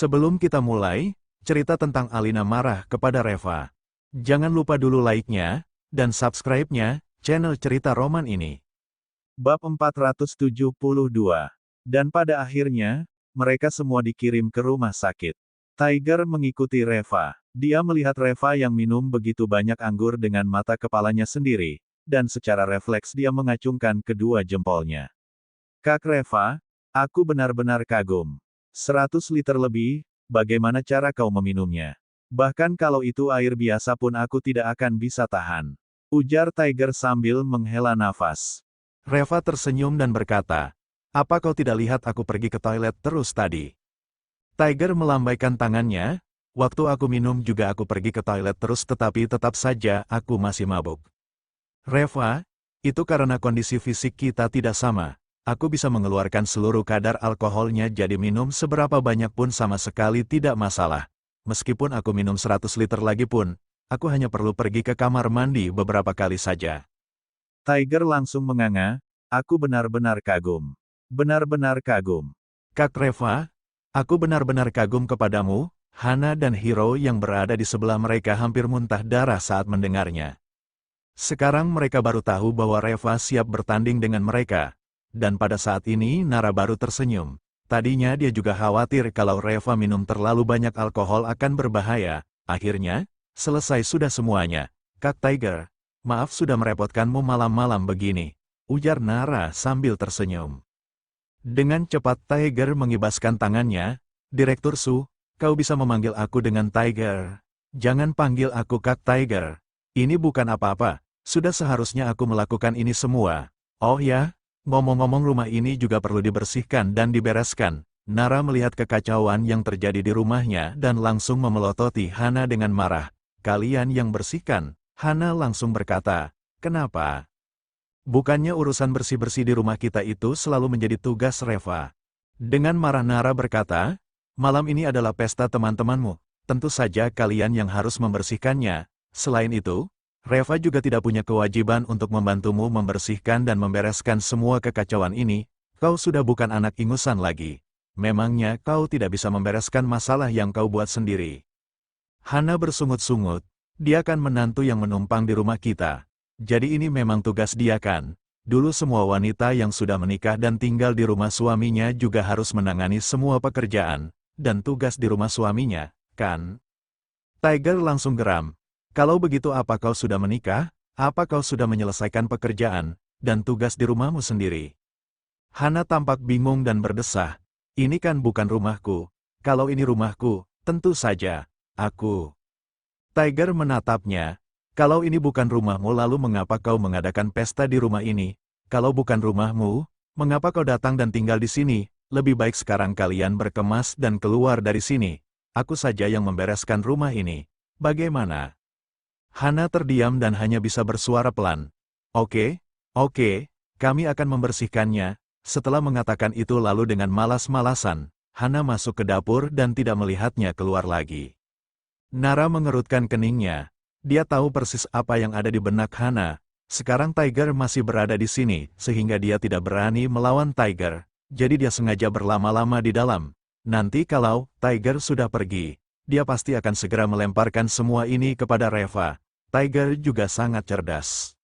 Sebelum kita mulai, cerita tentang Alina marah kepada Reva. Jangan lupa dulu like-nya, dan subscribe-nya, channel cerita roman ini. Bab 472. Dan pada akhirnya, mereka semua dikirim ke rumah sakit. Tiger mengikuti Reva. Dia melihat Reva yang minum begitu banyak anggur dengan mata kepalanya sendiri, dan secara refleks dia mengacungkan kedua jempolnya. Kak Reva, aku benar-benar kagum. 100 liter lebih, bagaimana cara kau meminumnya? Bahkan kalau itu air biasa pun aku tidak akan bisa tahan. Ujar Tiger sambil menghela nafas. Reva tersenyum dan berkata, apa kau tidak lihat aku pergi ke toilet terus tadi? Tiger melambaikan tangannya, waktu aku minum juga aku pergi ke toilet terus tetapi tetap saja aku masih mabuk. Reva, itu karena kondisi fisik kita tidak sama. Aku bisa mengeluarkan seluruh kadar alkoholnya jadi minum seberapa banyak pun sama sekali tidak masalah. Meskipun aku minum 100 liter lagi pun, aku hanya perlu pergi ke kamar mandi beberapa kali saja. Tiger langsung menganga, aku benar-benar kagum. Benar-benar kagum. Kak Reva, aku benar-benar kagum kepadamu. Hana dan Hiro yang berada di sebelah mereka hampir muntah darah saat mendengarnya. Sekarang mereka baru tahu bahwa Reva siap bertanding dengan mereka. Dan pada saat ini Nara baru tersenyum. Tadinya dia juga khawatir kalau Reva minum terlalu banyak alkohol akan berbahaya. Akhirnya, selesai sudah semuanya. Kak Tiger, maaf sudah merepotkanmu malam-malam begini. Ujar Nara sambil tersenyum. Dengan cepat Tiger mengibaskan tangannya. Direktur Su, kau bisa memanggil aku dengan Tiger. Jangan panggil aku Kak Tiger. Ini bukan apa-apa. Sudah seharusnya aku melakukan ini semua. Oh ya? Ngomong-ngomong rumah ini juga perlu dibersihkan dan dibereskan. Nara melihat kekacauan yang terjadi di rumahnya dan langsung memelototi Hana dengan marah. Kalian yang bersihkan. Hana langsung berkata, kenapa? Bukannya urusan bersih-bersih di rumah kita itu selalu menjadi tugas Reva. Dengan marah Nara berkata, malam ini adalah pesta teman-temanmu. Tentu saja kalian yang harus membersihkannya. Selain itu, Reva juga tidak punya kewajiban untuk membantumu membersihkan dan membereskan semua kekacauan ini. Kau sudah bukan anak ingusan lagi. Memangnya kau tidak bisa membereskan masalah yang kau buat sendiri? Hana bersungut-sungut. Dia kan menantu yang menumpang di rumah kita. Jadi ini memang tugas dia kan? Dulu semua wanita yang sudah menikah dan tinggal di rumah suaminya juga harus menangani semua pekerjaan dan tugas di rumah suaminya, kan? Tiger langsung geram. Kalau begitu apa kau sudah menikah? Apa kau sudah menyelesaikan pekerjaan dan tugas di rumahmu sendiri? Hana tampak bingung dan berdesah. Ini kan bukan rumahku. Kalau ini rumahku, tentu saja, aku. Tiger menatapnya. Kalau ini bukan rumahmu lalu mengapa kau mengadakan pesta di rumah ini? Kalau bukan rumahmu, mengapa kau datang dan tinggal di sini? Lebih baik sekarang kalian berkemas dan keluar dari sini. Aku saja yang membereskan rumah ini. Bagaimana? Hana terdiam dan hanya bisa bersuara pelan. Oke, kami akan membersihkannya. Setelah mengatakan itu lalu dengan malas-malasan, Hana masuk ke dapur dan tidak melihatnya keluar lagi. Nara mengerutkan keningnya. Dia tahu persis apa yang ada di benak Hana. Sekarang Tiger masih berada di sini, sehingga dia tidak berani melawan Tiger. Jadi dia sengaja berlama-lama di dalam. Nanti kalau Tiger sudah pergi, dia pasti akan segera melemparkan semua ini kepada Reva. Tiger juga sangat cerdas.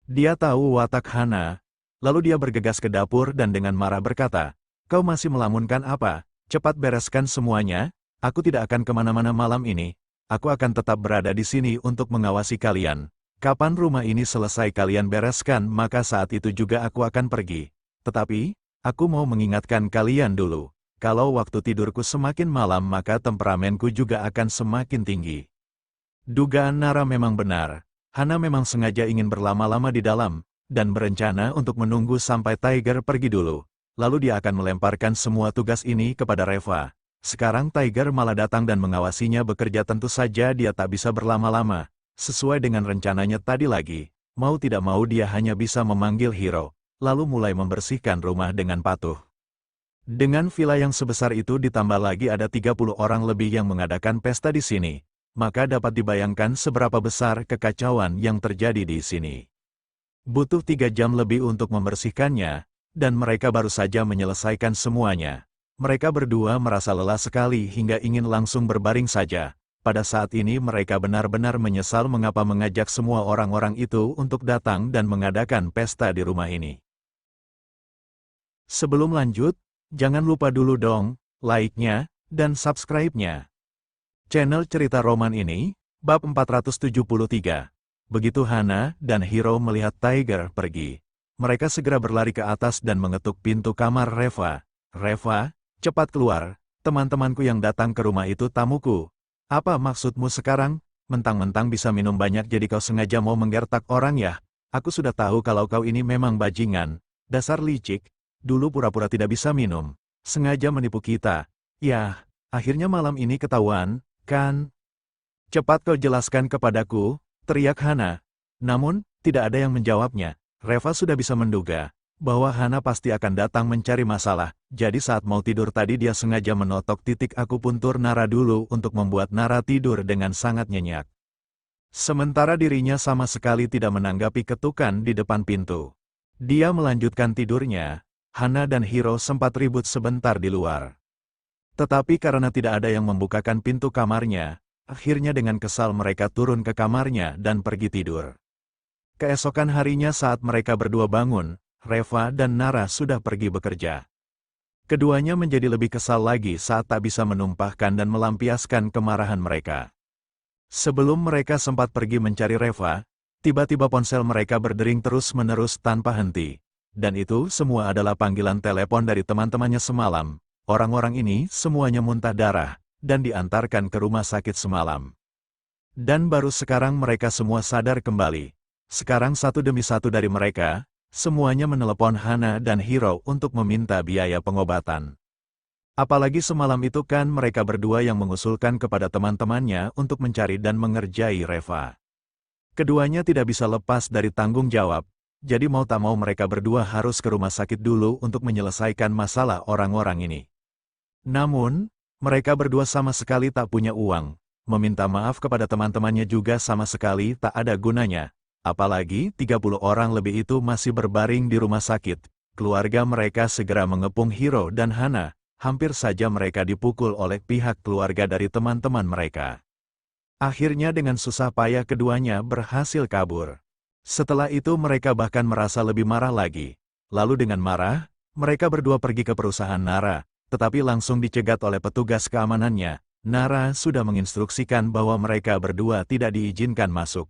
Dia tahu watak Hana. Lalu dia bergegas ke dapur dan dengan marah berkata, kau masih melamunkan apa? Cepat bereskan semuanya. Aku tidak akan kemana-mana malam ini. Aku akan tetap berada di sini untuk mengawasi kalian. Kapan rumah ini selesai kalian bereskan maka saat itu juga aku akan pergi. Tetapi, aku mau mengingatkan kalian dulu. Kalau waktu tidurku semakin malam maka temperamenku juga akan semakin tinggi. Dugaan Nara memang benar. Hana memang sengaja ingin berlama-lama di dalam, dan berencana untuk menunggu sampai Tiger pergi dulu. Lalu dia akan melemparkan semua tugas ini kepada Reva. Sekarang Tiger malah datang dan mengawasinya bekerja tentu saja dia tak bisa berlama-lama. Sesuai dengan rencananya tadi lagi, mau tidak mau dia hanya bisa memanggil Hiro, lalu mulai membersihkan rumah dengan patuh. Dengan villa yang sebesar itu ditambah lagi ada 30 orang lebih yang mengadakan pesta di sini. Maka dapat dibayangkan seberapa besar kekacauan yang terjadi di sini. Butuh 3 jam lebih untuk membersihkannya, dan mereka baru saja menyelesaikan semuanya. Mereka berdua merasa lelah sekali hingga ingin langsung berbaring saja. Pada saat ini mereka benar-benar menyesal mengapa mengajak semua orang-orang itu untuk datang dan mengadakan pesta di rumah ini. Sebelum lanjut, jangan lupa dulu dong, like-nya, dan subscribe-nya. Channel Cerita Roman ini, bab 473. Begitu Hana dan Hiro melihat Tiger pergi, mereka segera berlari ke atas dan mengetuk pintu kamar Reva. Reva, cepat keluar, teman-temanku yang datang ke rumah itu tamuku. Apa maksudmu sekarang? Mentang-mentang bisa minum banyak jadi kau sengaja mau menggertak orang ya? Aku sudah tahu kalau kau ini memang bajingan. Dasar licik, dulu pura-pura tidak bisa minum. Sengaja menipu kita. Yah, akhirnya malam ini ketahuan, kan? Cepat kau jelaskan kepadaku, teriak Hana. Namun, tidak ada yang menjawabnya. Reva sudah bisa menduga bahwa Hana pasti akan datang mencari masalah, jadi saat mau tidur tadi dia sengaja menotok titik akupuntur Nara dulu untuk membuat Nara tidur dengan sangat nyenyak. Sementara dirinya sama sekali tidak menanggapi ketukan di depan pintu. Dia melanjutkan tidurnya. Hana dan Hiro sempat ribut sebentar di luar. Tetapi karena tidak ada yang membukakan pintu kamarnya, akhirnya dengan kesal mereka turun ke kamarnya dan pergi tidur. Keesokan harinya saat mereka berdua bangun, Reva dan Nara sudah pergi bekerja. Keduanya menjadi lebih kesal lagi saat tak bisa menumpahkan dan melampiaskan kemarahan mereka. Sebelum mereka sempat pergi mencari Reva, tiba-tiba ponsel mereka berdering terus-menerus tanpa henti. Dan itu semua adalah panggilan telepon dari teman-temannya semalam. Orang-orang ini semuanya muntah darah, dan diantarkan ke rumah sakit semalam. Dan baru sekarang mereka semua sadar kembali. Sekarang satu demi satu dari mereka, semuanya menelepon Hana dan Hiro untuk meminta biaya pengobatan. Apalagi semalam itu kan mereka berdua yang mengusulkan kepada teman-temannya untuk mencari dan mengerjai Reva. Keduanya tidak bisa lepas dari tanggung jawab, jadi mau tak mau mereka berdua harus ke rumah sakit dulu untuk menyelesaikan masalah orang-orang ini. Namun, mereka berdua sama sekali tak punya uang, meminta maaf kepada teman-temannya juga sama sekali tak ada gunanya. Apalagi 30 orang lebih itu masih berbaring di rumah sakit. Keluarga mereka segera mengepung Hiro dan Hana, hampir saja mereka dipukul oleh pihak keluarga dari teman-teman mereka. Akhirnya dengan susah payah keduanya berhasil kabur. Setelah itu mereka bahkan merasa lebih marah lagi. Lalu dengan marah, mereka berdua pergi ke perusahaan Nara, tetapi langsung dicegat oleh petugas keamanannya. Nara sudah menginstruksikan bahwa mereka berdua tidak diizinkan masuk.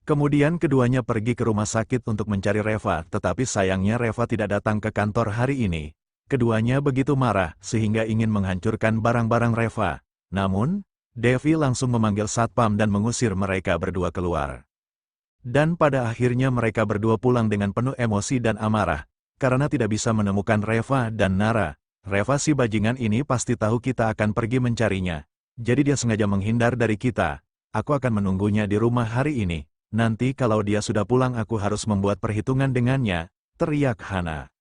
Kemudian keduanya pergi ke rumah sakit untuk mencari Reva, tetapi sayangnya Reva tidak datang ke kantor hari ini. Keduanya begitu marah sehingga ingin menghancurkan barang-barang Reva. Namun, Devi langsung memanggil satpam dan mengusir mereka berdua keluar. Dan pada akhirnya mereka berdua pulang dengan penuh emosi dan amarah, karena tidak bisa menemukan Reva dan Nara. Reva si bajingan ini pasti tahu kita akan pergi mencarinya. Jadi dia sengaja menghindar dari kita. Aku akan menunggunya di rumah hari ini. Nanti kalau dia sudah pulang aku harus membuat perhitungan dengannya, teriak Hana.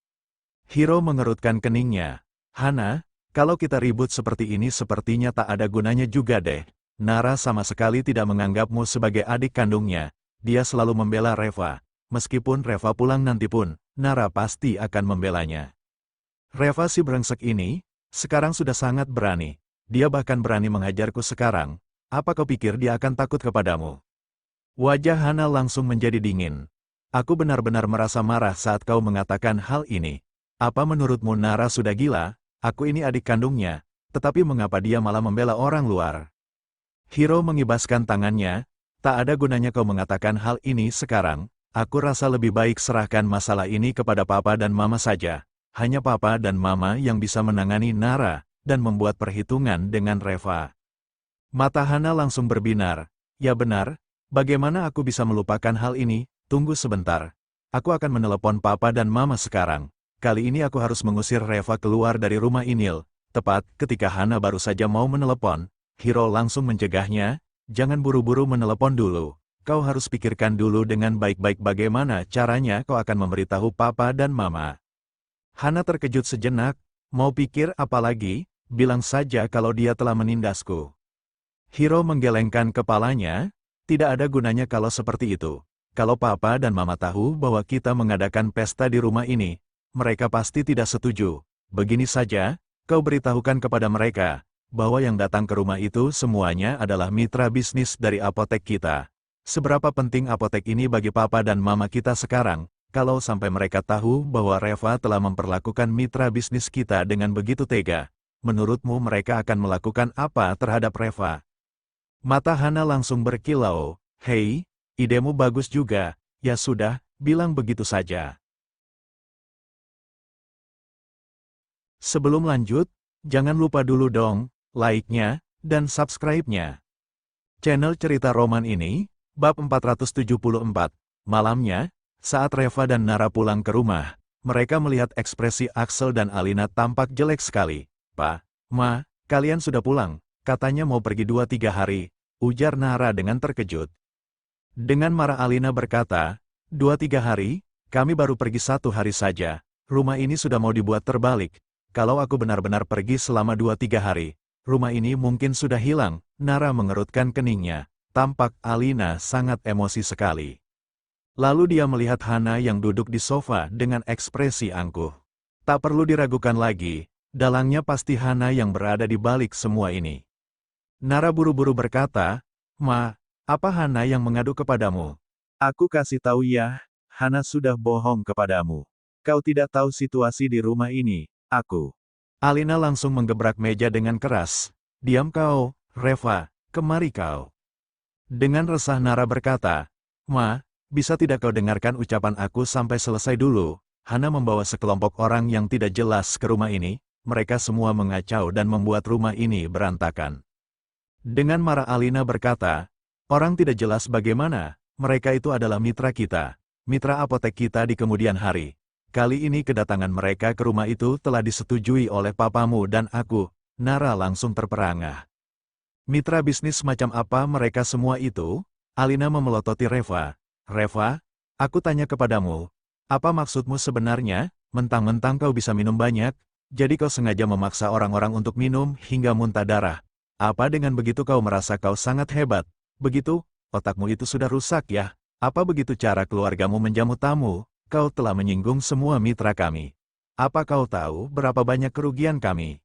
Hiro mengerutkan keningnya. Hana, kalau kita ribut seperti ini sepertinya tak ada gunanya juga deh. Nara sama sekali tidak menganggapmu sebagai adik kandungnya. Dia selalu membela Reva. Meskipun Reva pulang nanti pun, Nara pasti akan membelanya. Reva si brengsek ini, sekarang sudah sangat berani. Dia bahkan berani menghajarku sekarang. Apa kau pikir dia akan takut kepadamu? Wajah Hana langsung menjadi dingin. Aku benar-benar merasa marah saat kau mengatakan hal ini. Apa menurutmu Nara sudah gila? Aku ini adik kandungnya, tetapi mengapa dia malah membela orang luar? Hiro mengibaskan tangannya. Tak ada gunanya kau mengatakan hal ini sekarang. Aku rasa lebih baik serahkan masalah ini kepada Papa dan Mama saja. Hanya Papa dan Mama yang bisa menangani Nara dan membuat perhitungan dengan Reva. Mata Hana langsung berbinar. Ya benar. Bagaimana aku bisa melupakan hal ini? Tunggu sebentar. Aku akan menelepon Papa dan Mama sekarang. Kali ini aku harus mengusir Reva keluar dari rumah Inil. Tepat ketika Hana baru saja mau menelepon, Hiro langsung mencegahnya. Jangan buru-buru menelepon dulu. Kau harus pikirkan dulu dengan baik-baik bagaimana caranya kau akan memberitahu Papa dan Mama. Hana terkejut sejenak. Mau pikir apa lagi? Bilang saja kalau dia telah menindasku. Hiro menggelengkan kepalanya. Tidak ada gunanya kalau seperti itu. Kalau Papa dan Mama tahu bahwa kita mengadakan pesta di rumah ini, mereka pasti tidak setuju. Begini saja, kau beritahukan kepada mereka bahwa yang datang ke rumah itu semuanya adalah mitra bisnis dari apotek kita. Seberapa penting apotek ini bagi papa dan mama kita sekarang, kalau sampai mereka tahu bahwa Reva telah memperlakukan mitra bisnis kita dengan begitu tega, menurutmu mereka akan melakukan apa terhadap Reva? Mata Hana langsung berkilau. Hei, idemu bagus juga. Ya sudah, bilang begitu saja. Sebelum lanjut, jangan lupa dulu dong, like-nya, dan subscribe-nya. Channel Cerita Roman ini, bab 474, malamnya, saat Reva dan Nara pulang ke rumah, mereka melihat ekspresi Axel dan Alina tampak jelek sekali. "Pa, Ma, kalian sudah pulang, katanya mau pergi 2-3 hari, ujar Nara dengan terkejut. Dengan marah Alina berkata, 2-3 hari, kami baru pergi 1 hari saja, rumah ini sudah mau dibuat terbalik. Kalau aku benar-benar pergi selama 2-3 hari, rumah ini mungkin sudah hilang. Nara mengerutkan keningnya. Tampak Alina sangat emosi sekali. Lalu dia melihat Hana yang duduk di sofa dengan ekspresi angkuh. Tak perlu diragukan lagi, dalangnya pasti Hana yang berada di balik semua ini. Nara buru-buru berkata, "Ma, apa Hana yang mengadu kepadamu?" "Aku kasih tahu ya, Hana sudah bohong kepadamu. Kau tidak tahu situasi di rumah ini. Aku." Alina langsung menggebrak meja dengan keras. "Diam kau, Reva, kemari kau." Dengan resah Nara berkata, "Ma, bisa tidak kau dengarkan ucapan aku sampai selesai dulu?" Hana membawa sekelompok orang yang tidak jelas ke rumah ini, mereka semua mengacau dan membuat rumah ini berantakan. Dengan marah Alina berkata, "Orang tidak jelas bagaimana, mereka itu adalah mitra kita, mitra apotek kita di kemudian hari. Kali ini kedatangan mereka ke rumah itu telah disetujui oleh papamu dan aku." Nara langsung terperangah. Mitra bisnis macam apa mereka semua itu? Alina memelototi Reva. "Reva, aku tanya kepadamu, apa maksudmu sebenarnya? Mentang-mentang kau bisa minum banyak, jadi kau sengaja memaksa orang-orang untuk minum hingga muntah darah. Apa dengan begitu kau merasa kau sangat hebat? Begitu, otakmu itu sudah rusak ya? Apa begitu cara keluargamu menjamu tamu? Kau telah menyinggung semua mitra kami. Apa kau tahu berapa banyak kerugian kami?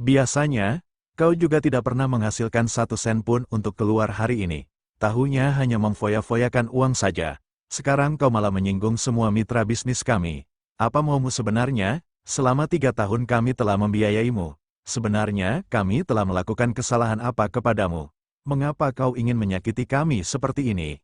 Biasanya, kau juga tidak pernah menghasilkan 1 sen pun untuk keluar hari ini. Tahunya hanya memfoya-foyakan uang saja. Sekarang kau malah menyinggung semua mitra bisnis kami. Apa maumu sebenarnya? Selama 3 tahun kami telah membiayaimu. Sebenarnya, kami telah melakukan kesalahan apa kepadamu? Mengapa kau ingin menyakiti kami seperti ini?"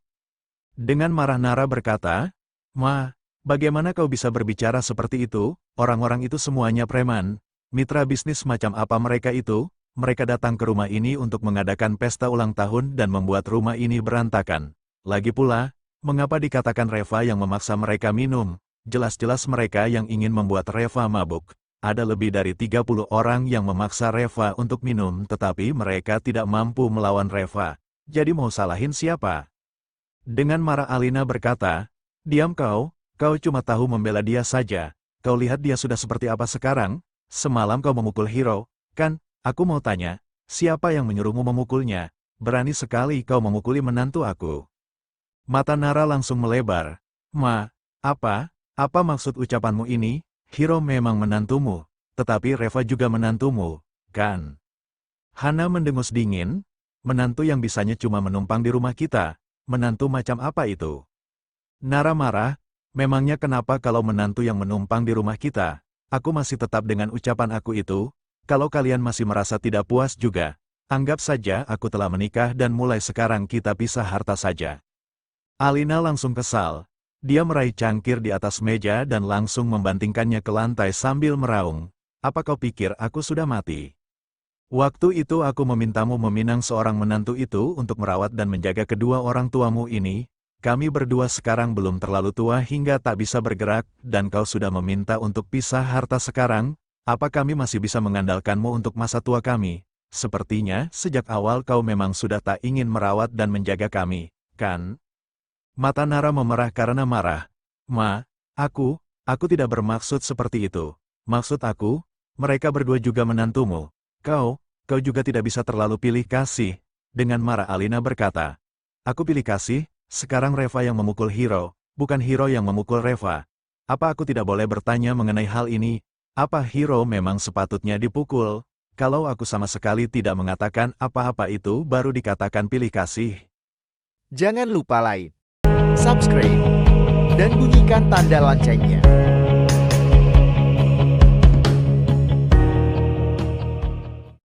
Dengan marah Nara berkata, "Ma, bagaimana kau bisa berbicara seperti itu? Orang-orang itu semuanya preman. Mitra bisnis macam apa mereka itu? Mereka datang ke rumah ini untuk mengadakan pesta ulang tahun dan membuat rumah ini berantakan. Lagi pula, mengapa dikatakan Reva yang memaksa mereka minum? Jelas-jelas mereka yang ingin membuat Reva mabuk. Ada lebih dari 30 orang yang memaksa Reva untuk minum tetapi mereka tidak mampu melawan Reva. Jadi mau salahin siapa?" Dengan marah Alina berkata, "Diam kau, kau cuma tahu membela dia saja. Kau lihat dia sudah seperti apa sekarang? Semalam kau memukul Hiro, kan? Aku mau tanya, siapa yang menyuruhmu memukulnya? Berani sekali kau memukuli menantu aku." Mata Nara langsung melebar. "Ma, apa maksud ucapanmu ini? Hiro memang menantumu, tetapi Reva juga menantumu, kan?" Hana mendengus dingin, "Menantu yang bisanya cuma menumpang di rumah kita. Menantu macam apa itu?" Nara marah, "Memangnya kenapa kalau menantu yang menumpang di rumah kita? Aku masih tetap dengan ucapan aku itu. Kalau kalian masih merasa tidak puas juga, anggap saja aku telah menikah dan mulai sekarang kita pisah harta saja." Alina langsung kesal. Dia meraih cangkir di atas meja dan langsung membantingkannya ke lantai sambil meraung, "Apa kau pikir aku sudah mati? Waktu itu aku memintamu meminang seorang menantu itu untuk merawat dan menjaga kedua orang tuamu ini. Kami berdua sekarang belum terlalu tua hingga tak bisa bergerak, dan kau sudah meminta untuk pisah harta sekarang. Apa kami masih bisa mengandalkanmu untuk masa tua kami? Sepertinya, sejak awal kau memang sudah tak ingin merawat dan menjaga kami, kan?" Mata Nara memerah karena marah. "Ma, aku tidak bermaksud seperti itu. Maksud aku, mereka berdua juga menantumu. Kau juga tidak bisa terlalu pilih kasih." Dengan marah Alina berkata, "Aku pilih kasih, sekarang Reva yang memukul Hiro, bukan Hiro yang memukul Reva. Apa aku tidak boleh bertanya mengenai hal ini? Apa hero memang sepatutnya dipukul? Kalau aku sama sekali tidak mengatakan apa-apa itu baru dikatakan pilih kasih. Jangan lupa like, subscribe, dan bunyikan tanda loncengnya.